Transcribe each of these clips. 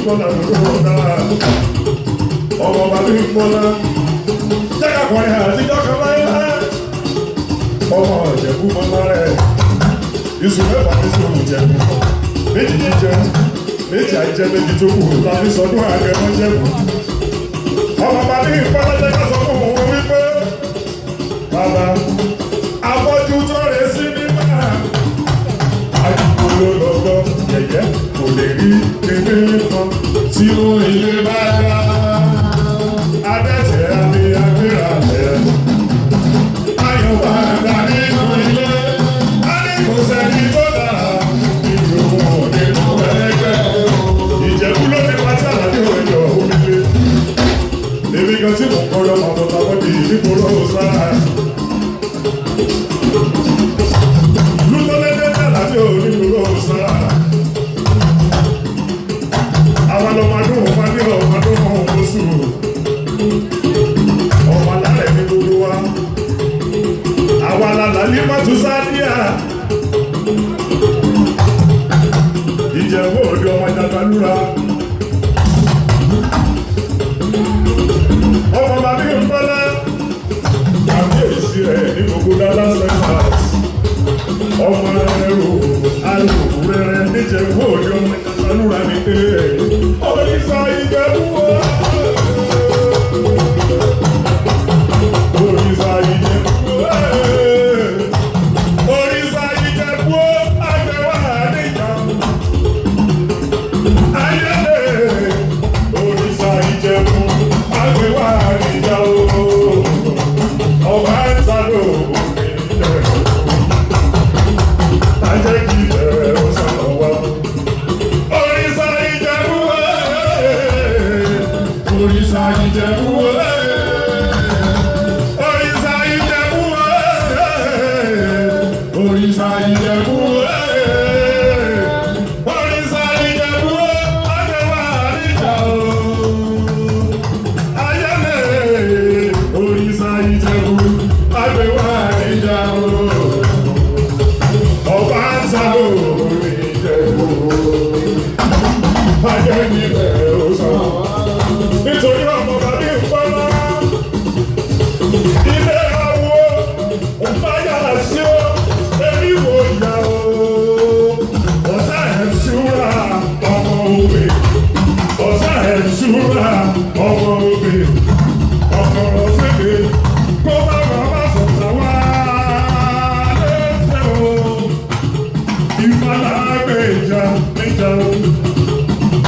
Bímbọ́lá lóró dára ọmọ ọba Bímbọ́lá jẹ́ka kọrin àtijọ́ kan láyé ọmọ ìjẹ̀bú mọ́lá rẹ̀ iṣu mẹ́fà ní sí òun jẹ̀bú méjì ní jẹun méjì àìjẹ méjì tó kù láti sọdún àgẹ̀mọ́ jẹ̀bú ọmọ ọba Bímbọ́lá jẹ́ka sọ fún òun wípé bàbá afọ́jú tó rẹ̀ sí nígbà àdúgbò ló lọ́gbọ́ yẹ̀yẹ́ kò lè rí kébé kan tí ó ilé bá dá adẹ́tẹ̀ àmì agbéra rẹ̀ ayọ̀ bá dá nínú ilé a ní kò sẹ́ni tó dára ìlú òde tó ẹlẹ́gbẹ́ Ìjẹ̀bú ló ní pátí àlàyé òjò onílé èmi kan tí mo kọ́ lọ́mọ tó tàbí di nípòrò sáà lútọ́lẹ́dẹ́ àlàyé onípòrò sáà àwọn ọmọdún ọmọdé ọmọdún oṣù ọmọ alálẹ̀ ní gbogbo wa àwọn alàlà ní mọ́tò sáàdíà Ìjẹ̀bú Òde ọmọ ìdàgbàlúra ọmọ bàbá Bímbọ́lá àbíyèsí rẹ̀ ní gbogbo Dallas Texas ọmọ ẹrù alùpùpù rẹ̀ níjẹ̀bú Òde ọmọ ìdàgbàlúra ní tẹ́lẹ̀ Òrìṣà Ìjẹ̀bú Òrìṣà Ìjẹ̀bú Òrìṣà Ìjẹ̀bú àgbẹ̀wà níjà ayẹlẹ Òrìṣà Ìjẹ̀bú àgbẹ̀wà níjà ọba ń sáré ajẹ́ kí bẹ̀rẹ̀ ó sọ̀rọ̀ wá. Òrìṣà Ìjẹ̀bú Òrìṣà Ìjẹ̀bú Òrìṣà Ìjẹ̀bú Òrìṣà Ìjẹ̀bú Òrìṣà Ìjẹ̀bú àgbẹ̀wà níjà ayẹlẹ Òrìṣà Ìjẹ̀bú àgbẹ̀wà níjà ọba ń sáré orí Ìjẹ̀bú ajẹ́ kí bẹ̀rẹ̀ ó sọ̀rọ̀ nítorí ọmọ bàbá Bímbọ́lá ilé àwọ òǹbáyà sí ó èmi wò yà ó ọ̀sá ẹ̀ ṣúra ọmọ òbí ọ̀sá ẹ̀ ṣúra ọmọ òbí ọ̀kọ̀rọ̀ síbi kó má bàbá sọ̀tà wá lẹ́sẹ̀ o ìfàlà gbèjà níjà o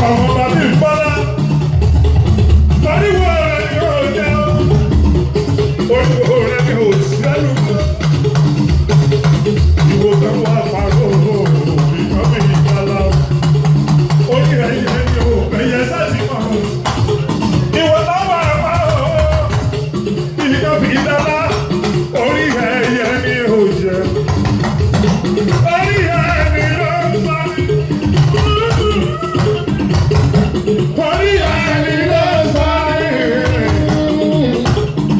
ọmọ bàbá Bímbọ́lá pariwo rẹ̀ ni ó jẹ́ orúkọ rẹ̀ ni ó sẹ́lù ìwò kan wà pàrọ̀ ìkan bí ìgbàlá orí ẹ̀yẹ ni ó ẹ̀yẹ sáàtì kan ìwò láwà pàrọ̀ ìkan bí ìgbàlá orí ẹ̀yẹ ni ó jẹ́ orí ẹ̀yẹ ni ó sáré orí ẹ̀yẹ ni ó sáré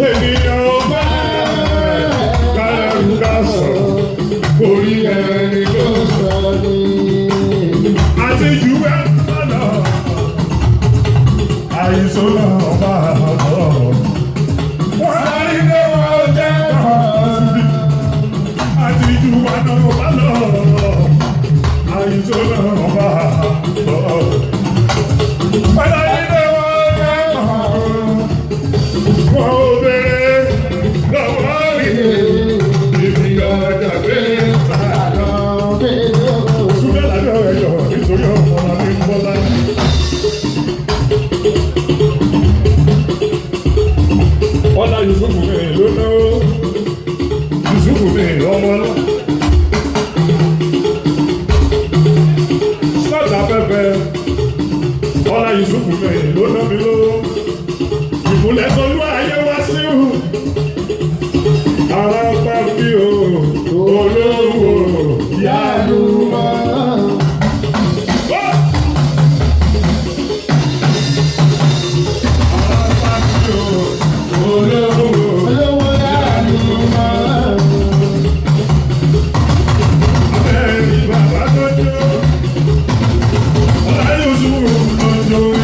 ènìyàn ọba kálẹ̀rù ká sọ orí ẹni ló sọ ní. àti jù ẹ́ lọ́nà àìsàn náà bá a lọ. wọ́n á rí ní wọ́n jẹ́ kan àti jù wá náà bá lọ. àìsàn náà bá a lọ. wọ́n á rí ní wọ́n jẹ́ kan wọ́n ò bèrè lọ́wọ́ rí ìfìyà dàgbé sàlọ́. ṣùgbọ́n lájọ́ ẹ̀yọ́ nítorí ọmọ bàbá Bímbọ́lá. ọ̀la Yusufu mi ló ná Yusufu mi ọmọ náà. sọ́ọ̀tà pẹ́pẹ́ ọ̀la Yusufu mi ló ná mi lówó. ìmúlẹ̀ sọ́lú ayé wá sí ìhù. ara bá bí o olówó yálù mọ́. ara bá bí o olówó yálù mọ́. abẹ́rẹ́ ni bàbá tó jó ọ̀la Yusufu lọ́jọ́.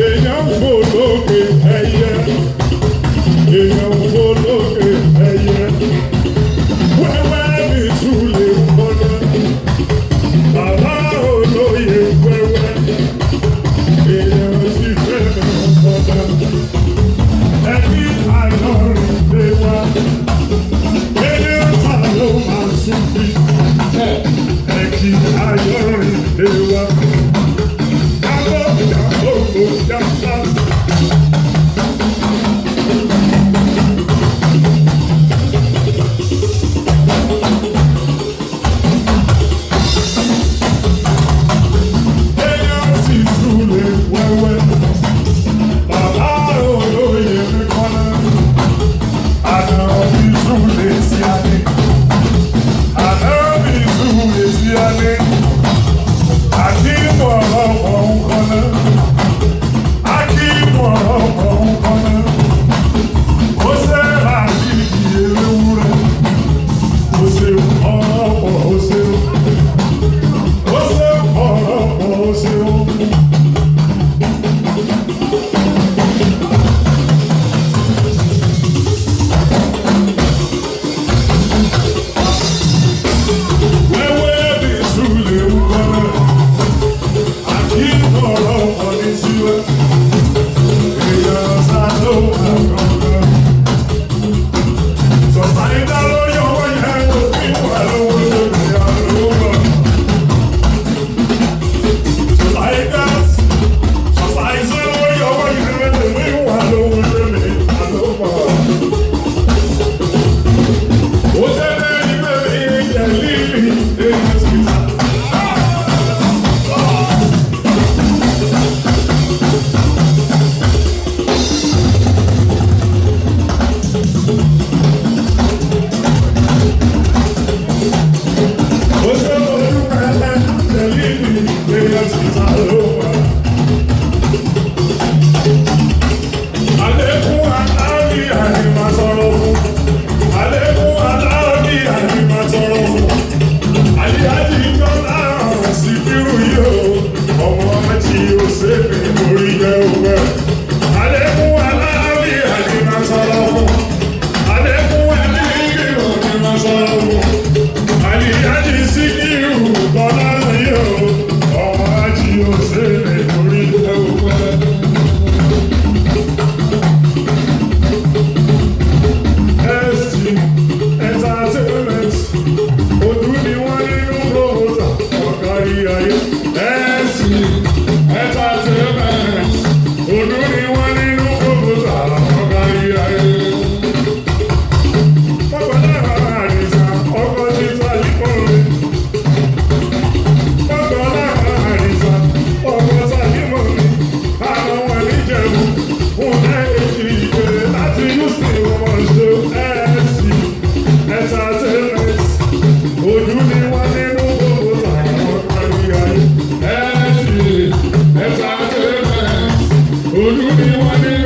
èèyàn ń fò lókè ẹyẹ èèyàn ń fò lókè ẹyẹ wẹ́wẹ́ ní ìtúlẹ̀ kọ́nà bàbá olóye wẹ́wẹ́ èèyàn sì fẹ́ kọ́nà ẹbí àlọ́run lé wá èèyàn ta ló máa sùn bí ẹ̀kí àlọ́run lé wá. Olúmi wọlé.